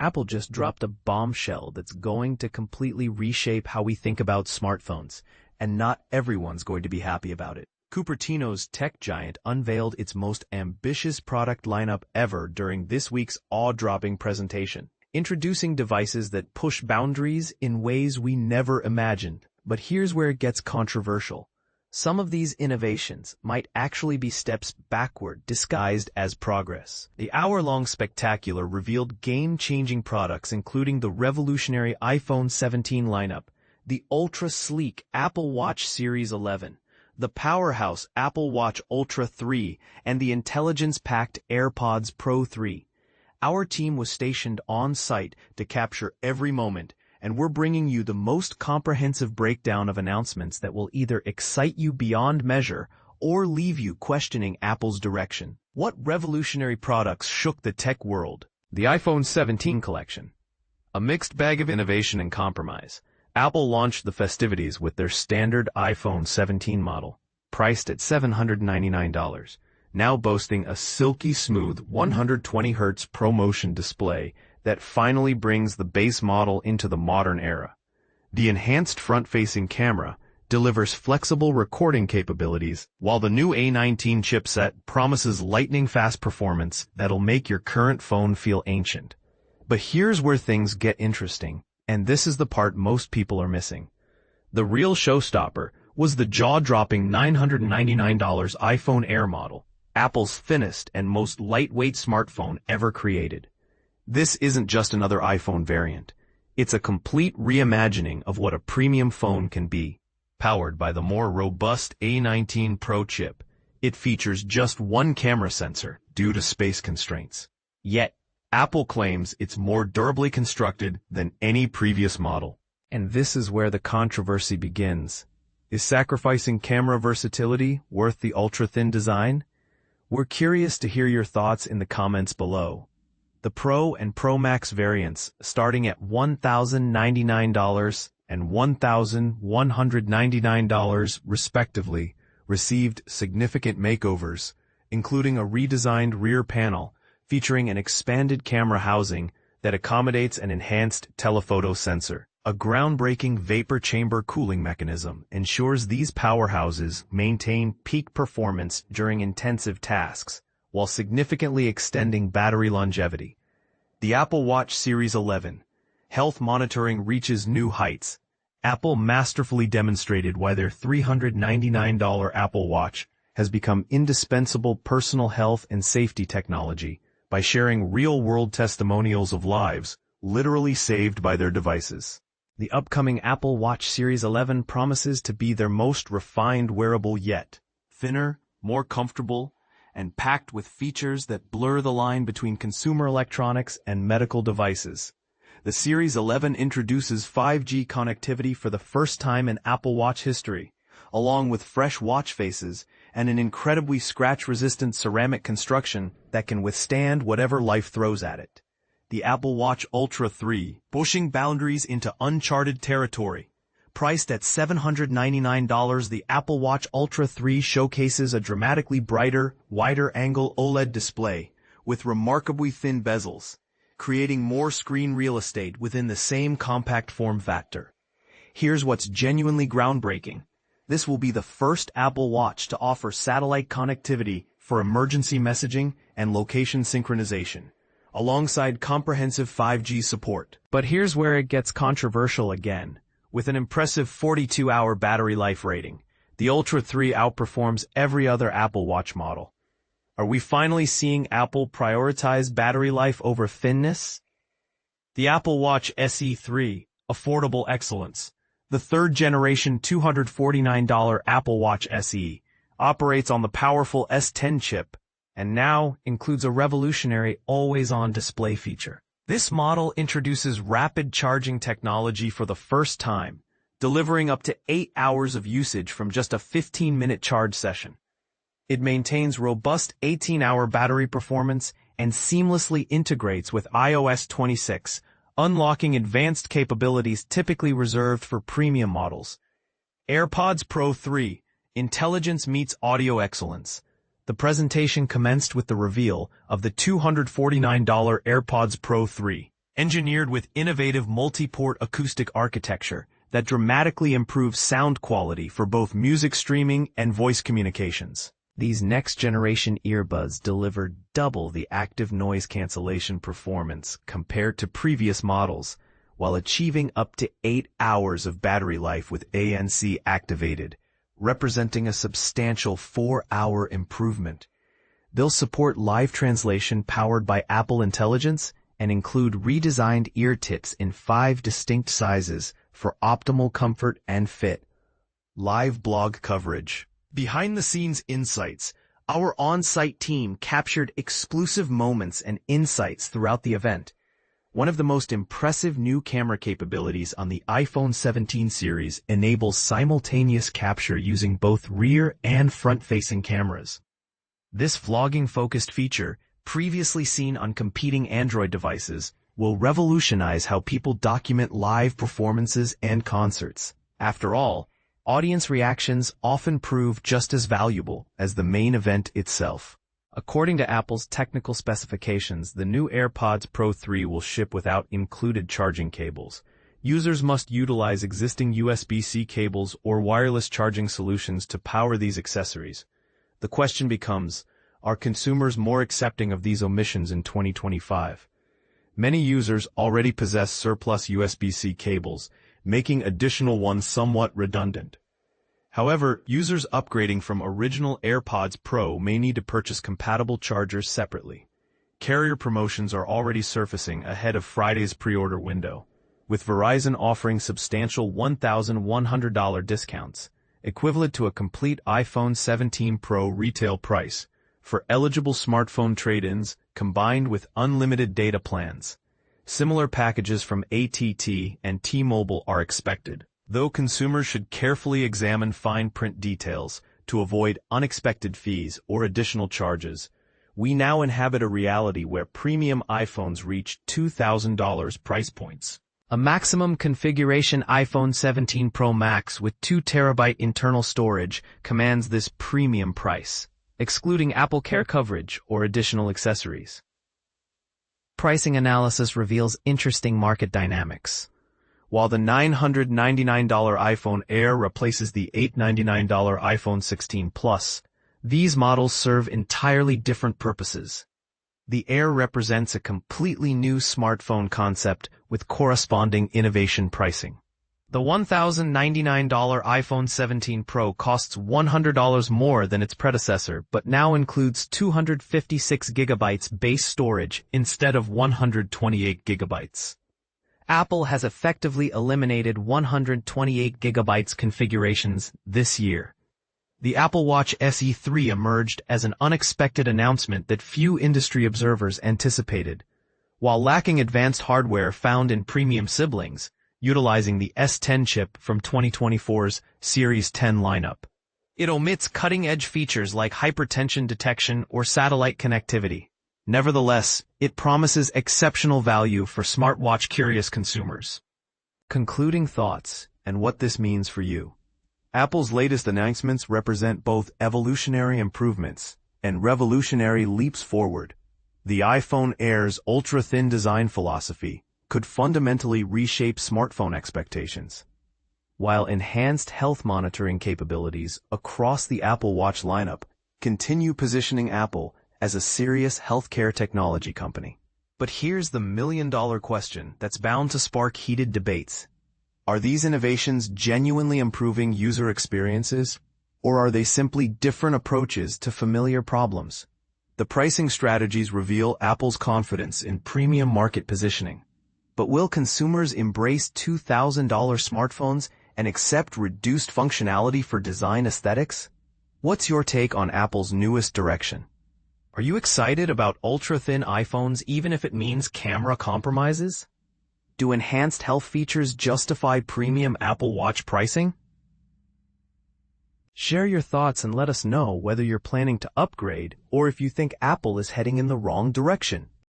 Apple just dropped a bombshell that's going to completely reshape how we think about smartphones, and not everyone's going to be happy about it. Cupertino's tech giant unveiled its most ambitious product lineup ever during this week's awe-dropping presentation, introducing devices that push boundaries in ways we never imagined. But here's where it gets controversial. Some of these innovations might actually be steps backward disguised as progress. The hour-long spectacular revealed game-changing products including the revolutionary iPhone 17 lineup, the ultra-sleek Apple Watch Series 11, the powerhouse Apple Watch Ultra 3, and the intelligence-packed AirPods Pro 3. Our team was stationed on-site to capture every moment, and we're bringing you the most comprehensive breakdown of announcements that will either excite you beyond measure or leave you questioning Apple's direction. What revolutionary products shook the tech world? The iPhone 17 collection. A mixed bag of innovation and compromise. Apple launched the festivities with their standard iPhone 17 model, priced at $799, now boasting a silky smooth 120Hz ProMotion display that finally brings the base model into the modern era. The enhanced front-facing camera delivers flexible recording capabilities, while the new A19 chipset promises lightning-fast performance that'll make your current phone feel ancient. But here's where things get interesting, and this is the part most people are missing. The real showstopper was the jaw-dropping $999 iPhone Air model, Apple's thinnest and most lightweight smartphone ever created. This isn't just another iPhone variant. It's a complete reimagining of what a premium phone can be. Powered by the more robust A19 Pro chip, it features just one camera sensor due to space constraints. Yet, Apple claims it's more durably constructed than any previous model. And this is where the controversy begins. Is sacrificing camera versatility worth the ultra-thin design? We're curious to hear your thoughts in the comments below. The Pro and Pro Max variants, starting at $1,099 and $1,199 respectively, received significant makeovers, including a redesigned rear panel featuring an expanded camera housing that accommodates an enhanced telephoto sensor. A groundbreaking vapor chamber cooling mechanism ensures these powerhouses maintain peak performance during intensive tasks, while significantly extending battery longevity. The Apple Watch Series 11. Health monitoring reaches new heights. Apple masterfully demonstrated why their $399 Apple Watch has become indispensable personal health and safety technology by sharing real-world testimonials of lives literally saved by their devices. The upcoming Apple Watch Series 11 promises to be their most refined wearable yet. Thinner, more comfortable, and packed with features that blur the line between consumer electronics and medical devices. The Series 11 introduces 5G connectivity for the first time in Apple Watch history, along with fresh watch faces and an incredibly scratch-resistant ceramic construction that can withstand whatever life throws at it. The Apple Watch Ultra 3, pushing boundaries into uncharted territory. Priced at $799, the Apple Watch Ultra 3 showcases a dramatically brighter, wider-angle OLED display with remarkably thin bezels, creating more screen real estate within the same compact form factor. Here's what's genuinely groundbreaking. This will be the first Apple Watch to offer satellite connectivity for emergency messaging and location synchronization, alongside comprehensive 5G support. But here's where it gets controversial again. With an impressive 42-hour battery life rating, the Ultra 3 outperforms every other Apple Watch model. Are we finally seeing Apple prioritize battery life over thinness? The Apple Watch SE 3, affordable excellence. The third-generation $249 Apple Watch SE operates on the powerful S10 chip, and now includes a revolutionary always-on display feature. This model introduces rapid charging technology for the first time, delivering up to 8 hours of usage from just a 15-minute charge session. It maintains robust 18-hour battery performance and seamlessly integrates with iOS 26, unlocking advanced capabilities typically reserved for premium models. AirPods Pro 3, intelligence meets audio excellence. The presentation commenced with the reveal of the $249 AirPods Pro 3, engineered with innovative multi-port acoustic architecture that dramatically improves sound quality for both music streaming and voice communications. These next-generation earbuds deliver double the active noise cancellation performance compared to previous models, while achieving up to 8 hours of battery life with ANC activated, representing a substantial 4-hour improvement. They'll support live translation powered by Apple Intelligence and include redesigned ear tips in 5 distinct sizes for optimal comfort and fit. Live blog coverage. Behind-the-scenes insights. Our on-site team captured exclusive moments and insights throughout the event. One of the most impressive new camera capabilities on the iPhone 17 series enables simultaneous capture using both rear and front-facing cameras. This vlogging-focused feature, previously seen on competing Android devices, will revolutionize how people document live performances and concerts. After all, audience reactions often prove just as valuable as the main event itself. According to Apple's technical specifications, the new AirPods Pro 3 will ship without included charging cables. Users must utilize existing USB-C cables or wireless charging solutions to power these accessories. The question becomes, are consumers more accepting of these omissions in 2025? Many users already possess surplus USB-C cables, making additional ones somewhat redundant. However, users upgrading from original AirPods Pro may need to purchase compatible chargers separately. Carrier promotions are already surfacing ahead of Friday's pre-order window, with Verizon offering substantial $1,100 discounts, equivalent to a complete iPhone 17 Pro retail price, for eligible smartphone trade-ins combined with unlimited data plans. Similar packages from AT&T and T-Mobile are expected, though consumers should carefully examine fine print details to avoid unexpected fees or additional charges. We now inhabit a reality where premium iPhones reach $2,000 price points. A maximum configuration iPhone 17 Pro Max with 2 TB internal storage commands this premium price, excluding Apple Care coverage or additional accessories. Pricing analysis reveals interesting market dynamics. While the $999 iPhone Air replaces the $899 iPhone 16 Plus, these models serve entirely different purposes. The Air represents a completely new smartphone concept with corresponding innovation pricing. The $1,099 iPhone 17 Pro costs $100 more than its predecessor, but now includes 256 GB base storage instead of 128 GB. Apple has effectively eliminated 128 GB configurations this year. The Apple Watch SE 3 emerged as an unexpected announcement that few industry observers anticipated. While lacking advanced hardware found in premium siblings, utilizing the S10 chip from 2024's Series 10 lineup, it omits cutting-edge features like hypertension detection or satellite connectivity. Nevertheless, it promises exceptional value for smartwatch-curious consumers. Concluding thoughts and what this means for you. Apple's latest announcements represent both evolutionary improvements and revolutionary leaps forward. The iPhone Air's ultra-thin design philosophy could fundamentally reshape smartphone expectations, while enhanced health monitoring capabilities across the Apple Watch lineup continue positioning Apple as a serious healthcare technology company. But here's the million-dollar question that's bound to spark heated debates. Are these innovations genuinely improving user experiences, or are they simply different approaches to familiar problems? The pricing strategies reveal Apple's confidence in premium market positioning. But will consumers embrace $2,000 smartphones and accept reduced functionality for design aesthetics? What's your take on Apple's newest direction? Are you excited about ultra-thin iPhones even if it means camera compromises? Do enhanced health features justify premium Apple Watch pricing? Share your thoughts and let us know whether you're planning to upgrade or if you think Apple is heading in the wrong direction.